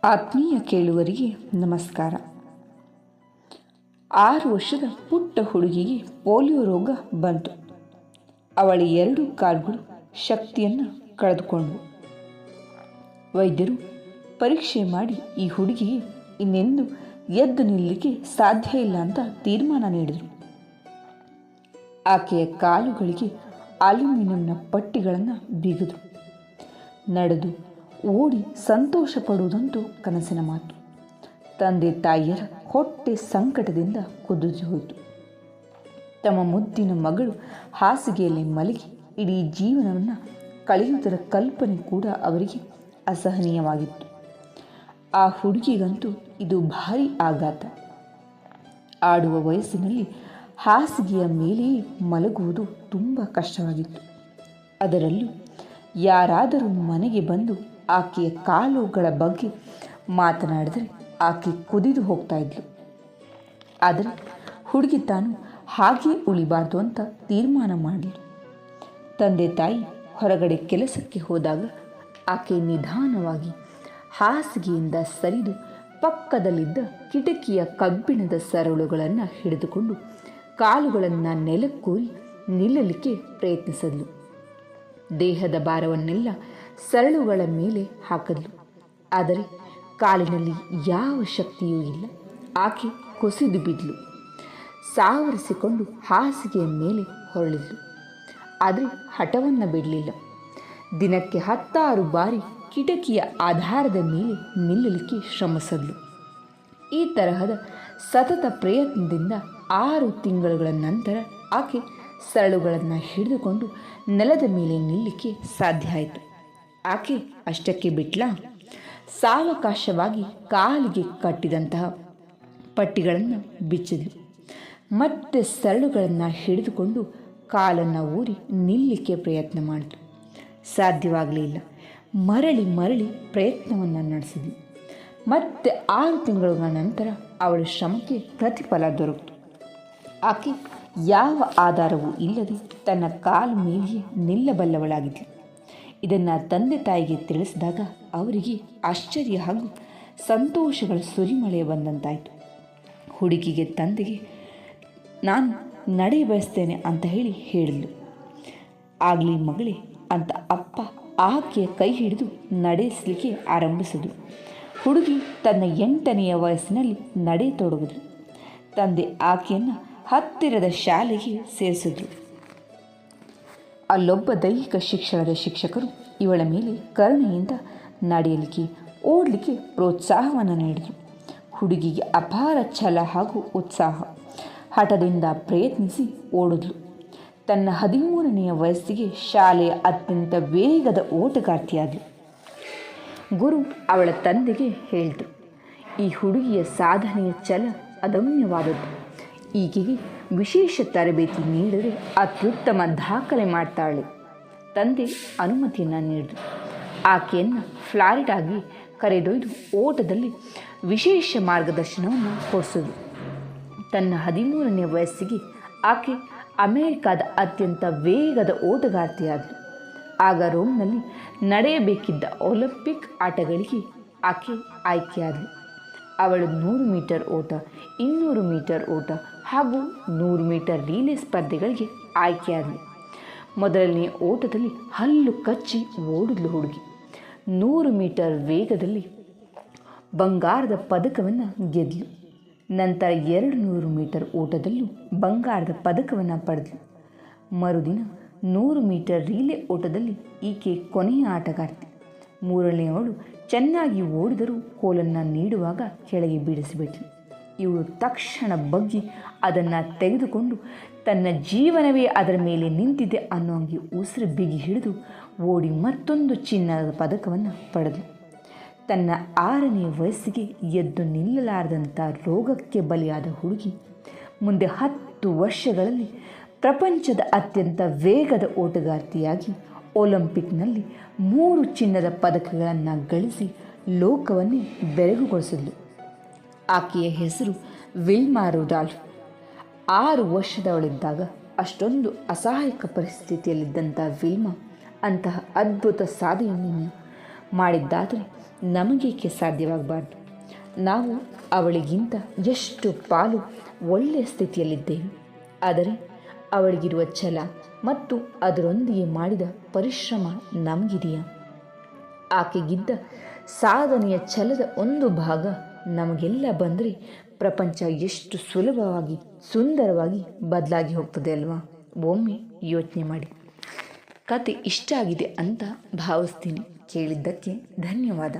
ಆತ್ಮೀಯ ಕೇಳುವರಿಗೆ ನಮಸ್ಕಾರ. 6 ವರ್ಷದ ಪುಟ್ಟ ಹುಡುಗಿಗೆ ಪೋಲಿಯೋ ರೋಗ ಬಂತು. ಅವಳ 2 ಕಾಲುಗಳು ಶಕ್ತಿಯನ್ನು ಕಳೆದುಕೊಂಡವು. ವೈದ್ಯರು ಪರೀಕ್ಷೆ ಮಾಡಿ ಈ ಹುಡುಗಿಗೆ ಇನ್ನೆಂದು ಎದ್ದು ನಿಲ್ಲಲಿಕ್ಕೆ ಸಾಧ್ಯ ಇಲ್ಲ ಅಂತ ತೀರ್ಮಾನ ನೀಡಿದರು. ಆಕೆಯ ಕಾಲುಗಳಿಗೆ ಅಲ್ಯೂಮಿನಿಯಂನ ಪಟ್ಟಿಗಳನ್ನು ಬಿಗಿದ್ರು. ನಡೆದು ಓಡಿ ಸಂತೋಷ ಪಡುವುದಂತೂ ಕನಸಿನ ಮಾತು. ತಂದೆ ತಾಯಿಯರ ಹೊಟ್ಟೆ ಸಂಕಟದಿಂದ ಕುದಿದು ಹೋಯಿತು. ತಮ್ಮ ಮುದ್ದಿನ ಮಗಳು ಹಾಸಿಗೆಯಲ್ಲಿ ಮಲಗಿ ಇಡೀ ಜೀವನವನ್ನು ಕಳೆಯುವುದರ ಕಲ್ಪನೆ ಕೂಡ ಅವರಿಗೆ ಅಸಹನೀಯವಾಗಿತ್ತು. ಆ ಹುಡುಗಿಗಂತೂ ಇದು ಭಾರಿ ಆಘಾತ. ಆಡುವ ವಯಸ್ಸಿನಲ್ಲಿ ಹಾಸಿಗೆಯ ಮೇಲೆಯೇ ಮಲಗುವುದು ತುಂಬ ಕಷ್ಟವಾಗಿತ್ತು. ಅದರಲ್ಲೂ ಯಾರಾದರೂ ಮನೆಗೆ ಬಂದು ಆಕೆಯ ಕಾಲುಗಳ ಬಗ್ಗೆ ಮಾತನಾಡಿದರೆ ಆಕೆ ಕುದಿದು ಹೋಗ್ತಾ ಇದ್ಲು. ಆದರೆ ಹುಡುಗಿ ತಾನು ಹಾಗೇ ಉಳಿಬಾರ್ದು ಅಂತ ತೀರ್ಮಾನ ಮಾಡಿದ್ಲು. ತಂದೆ ತಾಯಿ ಹೊರಗಡೆ ಕೆಲಸಕ್ಕೆ ಹೋದಾಗ ಆಕೆ ನಿಧಾನವಾಗಿ ಹಾಸಿಗೆಯಿಂದ ಸರಿದು ಪಕ್ಕದಲ್ಲಿದ್ದ ಕಿಟಕಿಯ ಕಬ್ಬಿಣದ ಸರಳುಗಳನ್ನು ಹಿಡಿದುಕೊಂಡು ಕಾಲುಗಳನ್ನು ನೆಲಕ್ಕೂರಿ ನಿಲ್ಲಲಿಕ್ಕೆ ಪ್ರಯತ್ನಿಸಿದ್ಲು. ದೇಹದ ಭಾರವನ್ನೆಲ್ಲ ಸರಳುಗಳ ಮೇಲೆ ಹಾಕಿದ್ಲು. ಆದರೆ ಕಾಲಿನಲ್ಲಿ ಯಾವ ಶಕ್ತಿಯೂ ಇಲ್ಲ. ಆಕೆ ಕುಸಿದು ಬಿದ್ಲು. ಸಾವರಿಸಿಕೊಂಡು ಹಾಸಿಗೆಯ ಮೇಲೆ ಹೊರಳಿದ್ಲು. ಆದರೆ ಹಠವನ್ನು ಬಿಡಲಿಲ್ಲ. ದಿನಕ್ಕೆ 10 ಬಾರಿ ಕಿಟಕಿಯ ಆಧಾರದ ಮೇಲೆ ನಿಲ್ಲಲಿಕ್ಕೆ ಶ್ರಮಿಸಿದ್ಲು. ಈ ತರಹದ ಸತತ ಪ್ರಯತ್ನದಿಂದ 6 ತಿಂಗಳುಗಳ ನಂತರ ಆಕೆ ಸರಳುಗಳನ್ನು ಹಿಡಿದುಕೊಂಡು ನೆಲದ ಮೇಲೆ ನಿಲ್ಲಲಿಕ್ಕೆ ಸಾಧ್ಯ ಆಯಿತು. ಆಕೆ ಅಷ್ಟಕ್ಕೆ ಬಿಟ್ಲಾ? ಸಾವಕಾಶವಾಗಿ ಕಾಲಿಗೆ ಕಟ್ಟಿದಂತಹ ಪಟ್ಟಿಗಳನ್ನು ಬಿಚ್ಚಿದ್ಲು. ಮತ್ತೆ ಸರಳುಗಳನ್ನು ಹಿಡಿದುಕೊಂಡು ಕಾಲನ್ನು ಊರಿ ನಿಲ್ಲಲಿಕ್ಕೆ ಪ್ರಯತ್ನ ಮಾಡಿದ್ಲು. ಸಾಧ್ಯವಾಗಲಿಲ್ಲ. ಮರಳಿ ಪ್ರಯತ್ನವನ್ನು ನಡೆಸಿದ್ಲು. ಮತ್ತೆ 6 ತಿಂಗಳುಗಳ ನಂತರ ಅವಳ ಶ್ರಮಕ್ಕೆ ಪ್ರತಿಫಲ ದೊರಕಿತು. ಆಕೆ ಯಾವ ಆಧಾರವೂ ಇಲ್ಲದೆ ತನ್ನ ಕಾಲು ಮೇಲೆಯೇ ನಿಲ್ಲಬಲ್ಲವಳಾಗಿದ್ಲು. ಇದನ್ನು ತಂದೆ ತಾಯಿಗೆ ತಿಳಿಸಿದಾಗ ಅವರಿಗೆ ಆಶ್ಚರ್ಯ ಹಾಗೂ ಸಂತೋಷಗಳ ಸುರಿಮಳೆ ಬಂದಂತಾಯಿತು. ಹುಡುಗಿಗೆ ತಂದೆಗೆ ನಾನು ನಡೆ ಬಯಸ್ತೇನೆ ಅಂತ ಹೇಳಿದ್ಲು. ಆಗಲಿ ಮಗಳೇ ಅಂತ ಅಪ್ಪ ಆಕೆಯ ಕೈ ಹಿಡಿದು ನಡೆಸಲಿಕ್ಕೆ ಆರಂಭಿಸಿದ್ರು. ಹುಡುಗಿ ತನ್ನ 8ನೆಯ ವಯಸ್ಸಿನಲ್ಲಿ ನಡೆಯತೊಡಗಿದ್ಲು. ತಂದೆ ಆಕೆಯನ್ನು ಹತ್ತಿರದ ಶಾಲೆಗೆ ಸೇರಿಸಿದ್ರು. ಅಲ್ಲೊಬ್ಬ ದೈಹಿಕ ಶಿಕ್ಷಣದ ಶಿಕ್ಷಕರು ಇವಳ ಮೇಲೆ ಕರುಣೆಯಿಂದ ನಡೆಯಲಿಕ್ಕೆ ಓಡಲಿಕ್ಕೆ ಪ್ರೋತ್ಸಾಹವನ್ನು ನೀಡಿದರು. ಹುಡುಗಿಗೆ ಅಪಾರ ಛಲ ಹಾಗೂ ಉತ್ಸಾಹ. ಹಠದಿಂದ ಪ್ರಯತ್ನಿಸಿ ಓಡಿದ್ಲು. ತನ್ನ 13ನೆಯ ವಯಸ್ಸಿಗೆ ಶಾಲೆಯ ಅತ್ಯಂತ ವೇಗದ ಓಟಗಾರ್ತಿಯಾದಳು. ಗುರು ಅವಳ ತಂದೆಗೆ ಹೇಳಿದರು, ಈ ಹುಡುಗಿಯ ಸಾಧನೆಯ ಛಲ ಅದಮ್ಯವಾದದ್ದು. ಈಕೆಗೆ ವಿಶೇಷ ತರಬೇತಿ ನೀಡಿದರೆ ಅತ್ಯುತ್ತಮ ದಾಖಲೆ ಮಾಡ್ತಾಳೆ. ತಂದೆ ಅನುಮತಿಯನ್ನು ನೀಡಿದರು. ಆಕೆಯನ್ನು ಫ್ಲಾರಿಡಾಗೆ ಕರೆದೊಯ್ದು ಓಟದಲ್ಲಿ ವಿಶೇಷ ಮಾರ್ಗದರ್ಶನವನ್ನು ಕೊಡಿಸಿದ್ರು. ತನ್ನ 13ನೇ ವಯಸ್ಸಿಗೆ ಆಕೆ ಅಮೆರಿಕಾದ ಅತ್ಯಂತ ವೇಗದ ಓಟಗಾರ್ತಿಯಾದಳು. ಆಗ ರೋಮ್ನಲ್ಲಿ ನಡೆಯಬೇಕಿದ್ದ ಒಲಿಂಪಿಕ್ ಆಟಗಳಿಗೆ ಆಕೆ ಆಯ್ಕೆಯಾದಳು. ಅವಳು 100 ಮೀಟರ್ ಓಟ, 200 ಮೀಟರ್ ಓಟ ಹಾಗೂ 100 ಮೀಟರ್ ರೀಲೇ ಸ್ಪರ್ಧೆಗಳಿಗೆ ಆಯ್ಕೆಯಾದಳು. ಮೊದಲನೇ ಓಟದಲ್ಲಿ ಹಲ್ಲು ಕಚ್ಚಿ ಓಡಿದ್ಲು ಹುಡುಗಿ. 100 ಮೀಟರ್ ವೇಗದಲ್ಲಿ ಬಂಗಾರದ ಪದಕವನ್ನು ಗೆದ್ದಳು. ನಂತರ 200 ಮೀಟರ್ ಓಟದಲ್ಲೂ ಬಂಗಾರದ ಪದಕವನ್ನು ಪಡೆದಳು. ಮರುದಿನ 100 ಮೀಟರ್ ರೀಲೇ ಓಟದಲ್ಲಿ ಈಕೆ ಕೊನೆಯ ಆಟಗಾರ್ತಿ. 3ನೇಯವಳು ಚೆನ್ನಾಗಿ ಓಡಿದರೂ ಕೋಲನ್ನು ನೀಡುವಾಗ ಕೆಳಗೆ ಬೀಳಿಸಿಬಿಟ್ಲು. ಇವಳು ತಕ್ಷಣ ಬಗ್ಗಿ ಅದನ್ನು ತೆಗೆದುಕೊಂಡು ತನ್ನ ಜೀವನವೇ ಅದರ ಮೇಲೆ ನಿಂತಿದೆ ಅನ್ನೋ ಹಂಗೆ ಉಸಿರು ಬಿಗಿ ಹಿಡಿದು ಓಡಿ ಮತ್ತೊಂದು ಚಿನ್ನದ ಪದಕವನ್ನು ಪಡೆದಳು. ತನ್ನ 6ನೇ ವಯಸ್ಸಿಗೆ ಎದ್ದು ನಿಲ್ಲಲಾರದಂಥ ರೋಗಕ್ಕೆ ಬಲಿಯಾದ ಹುಡುಗಿ ಮುಂದೆ 10 ವರ್ಷಗಳಲ್ಲಿ ಪ್ರಪಂಚದ ಅತ್ಯಂತ ವೇಗದ ಓಟಗಾರ್ತಿಯಾಗಿ ಒಲಿಂಪಿಕ್ನಲ್ಲಿ 3 ಚಿನ್ನದ ಪದಕಗಳನ್ನು ಗಳಿಸಿ ಲೋಕವನ್ನೇ ಬೆರಗುಗೊಳಿಸಿದ್ಳು. ಆಕೆಯ ಹೆಸರು ವಿಲ್ಮಾ ರುಡಾಲ್ಫ್. 6 ವರ್ಷದವಳಿದ್ದಾಗ ಅಷ್ಟೊಂದು ಅಸಹಾಯಕ ಪರಿಸ್ಥಿತಿಯಲ್ಲಿದ್ದಂಥ ವಿಲ್ಮಾ ಅಂತಹ ಅದ್ಭುತ ಸಾಧನೆಯನ್ನು ಮಾಡಿದ್ದಾದರೆ ನಮಗೇಕೆ ಸಾಧ್ಯವಾಗಬಾರ್ದು? ನಾವು ಅವಳಿಗಿಂತ ಎಷ್ಟು ಪಾಲು ಒಳ್ಳೆಯ ಸ್ಥಿತಿಯಲ್ಲಿದ್ದೇವೆ. ಆದರೆ ಅವಳಿಗಿರುವ ಛಲ ಮತ್ತು ಅದರೊಂದಿಗೆ ಮಾಡಿದ ಪರಿಶ್ರಮ ನಮಗಿದೆಯಾ? ಆಕೆಗಿದ್ದ ಸಾಧನೆಯ ಛಲದ ಒಂದು ಭಾಗ ನಮಗೆಲ್ಲ ಬಂದರೆ ಪ್ರಪಂಚ ಎಷ್ಟು ಸುಲಭವಾಗಿ ಸುಂದರವಾಗಿ ಬದಲಾಗಿ ಹೋಗ್ತದೆ ಅಲ್ವಾ? ಒಮ್ಮೆ ಯೋಚನೆ ಮಾಡಿ. ಕತೆ ಇಷ್ಟ ಆಗಿದೆ ಅಂತ ಭಾವಿಸ್ತೀನಿ. ಕೇಳಿದ್ದಕ್ಕೆ ಧನ್ಯವಾದ.